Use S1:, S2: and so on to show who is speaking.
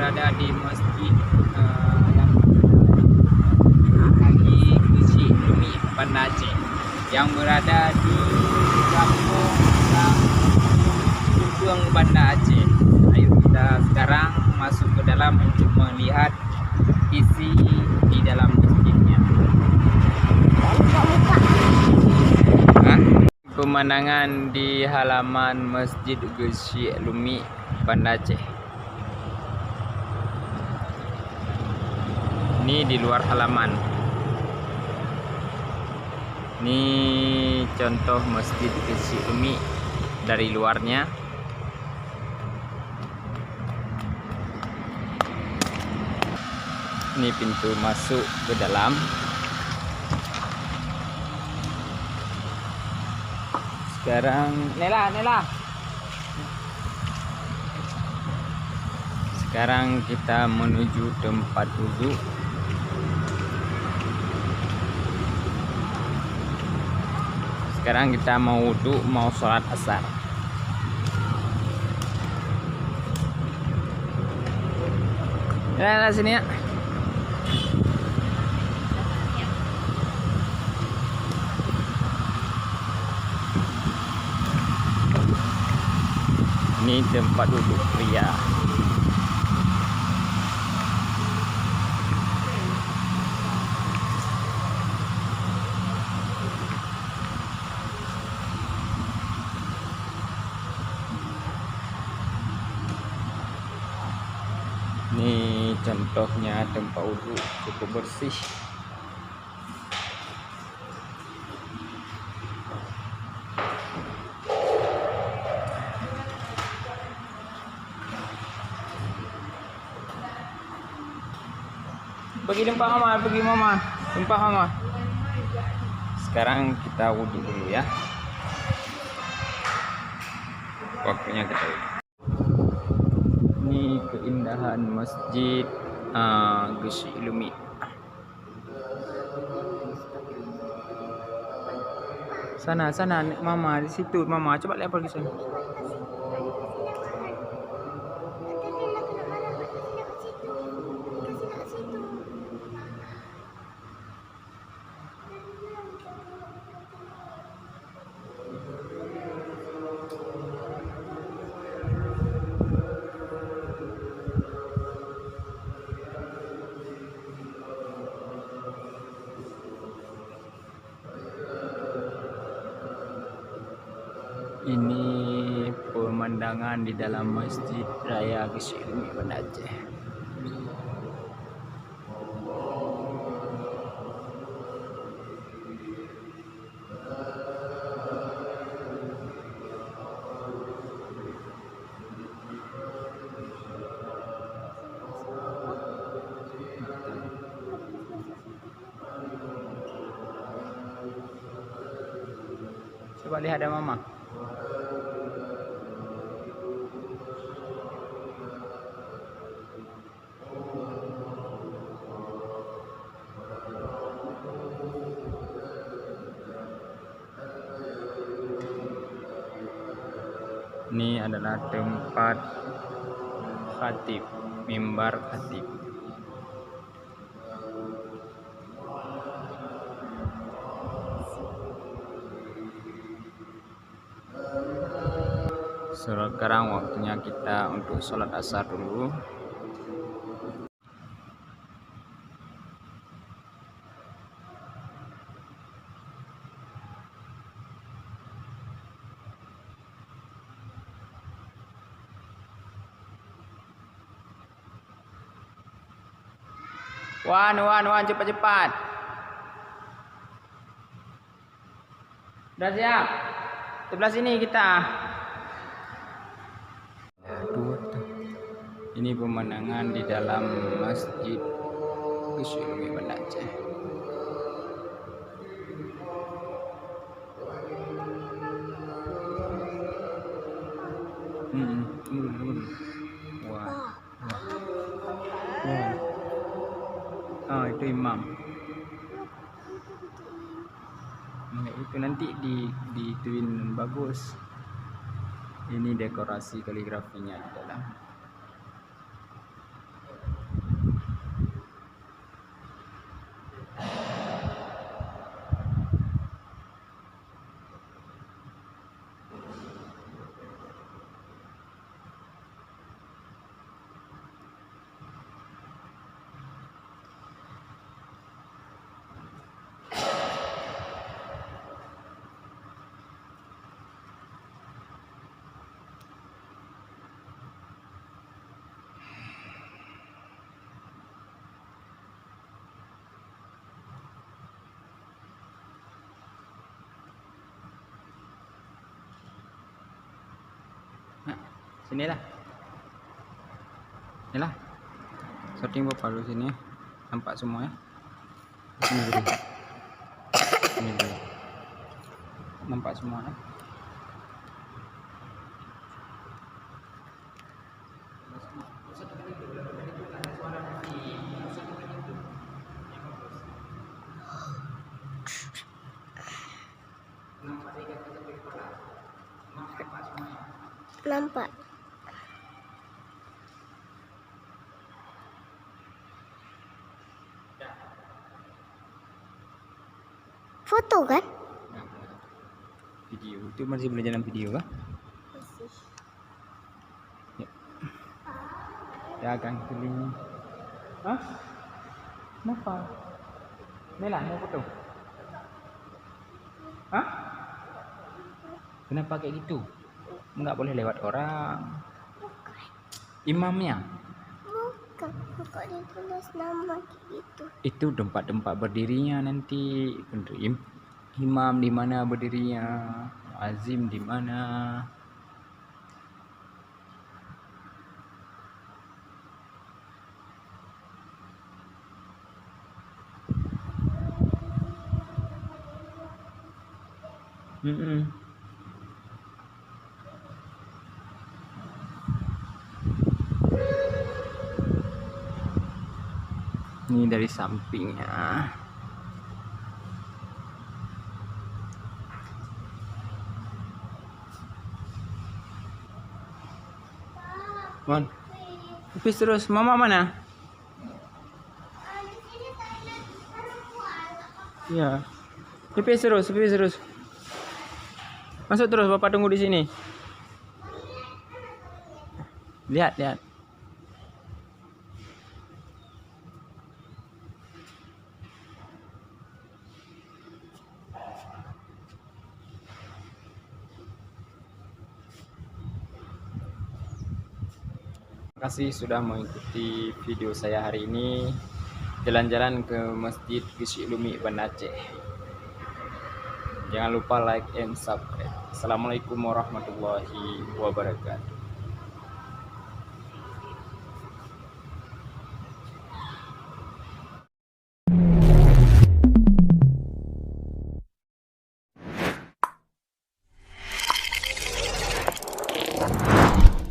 S1: berada di masjid yang Haji Gusi Lumi Banda Aceh yang berada di kampung Subang Banda Aceh. Ayo kita sekarang masuk ke dalam untuk melihat isi di dalam masjidnya. Pemandangan di halaman Masjid Gusi Lumi Banda Aceh. Ini di luar halaman. Ini contoh Masjid Gusi Lumi dari luarnya. Ini pintu masuk ke dalam. Sekarang Nela. Sekarang kita menuju tempat wudhu. Sekarang kita mau wudhu, mau sholat asar. Nela sini ya. Ini tempat duduk pria. Ini contohnya tempat wudhu, cukup bersih. Pergi tempat mama, tempat mama. Sekarang kita wudhu dulu ya. Waktunya kita wudhu. Ini keindahan Masjid Gusi Lumi. Sana mama, di situ mama, coba lihat pergi sana. Ini pemandangan di dalam Masjid Raya Gusi Lumi Banda Aceh. Coba lihat ada mama. Ini adalah tempat khatib, mimbar khatib. Sekarang waktunya kita untuk sholat asar dulu. Wan, cepat. Udah siap? Sebelah sini kita. Ini pemandangan di dalam Masjid Gusi Lumi Banda Aceh. Wah. Oh, itu imam. Nah, itu nanti dituin bagus. Ini dekorasi kaligrafinya di dalam. Sinilah. Inilah. Shooting Bapak dulu sini ya. Nampak semua ya. Sini dulu. Sini dulu. Nampak semua ya.
S2: Nampak. Foto kan?
S1: Video itu masih belajar video kah?
S2: Masih.
S1: Ya. Dagang keliling. Hah? Kenapa? Nela mau foto? Hah? Kenapa kayak gitu? Nggak boleh lewat orang. Imamnya?
S2: Bukan. Kok ditulis nama gitu?
S1: Itu tempat-tempat berdirinya nanti. Imam di mana berdirinya? Azim di mana? Ini dari sampingnya. Mon, pipis terus. Mama mana? Iya. Pipis terus, pipis terus. Masuk terus, Bapak tunggu di sini. Lihat, lihat. Terima kasih sudah mengikuti video saya hari ini. Jalan-jalan ke Masjid Kisi Lumi Banda Aceh. Jangan lupa like and subscribe. Assalamualaikum warahmatullahi wabarakatuh.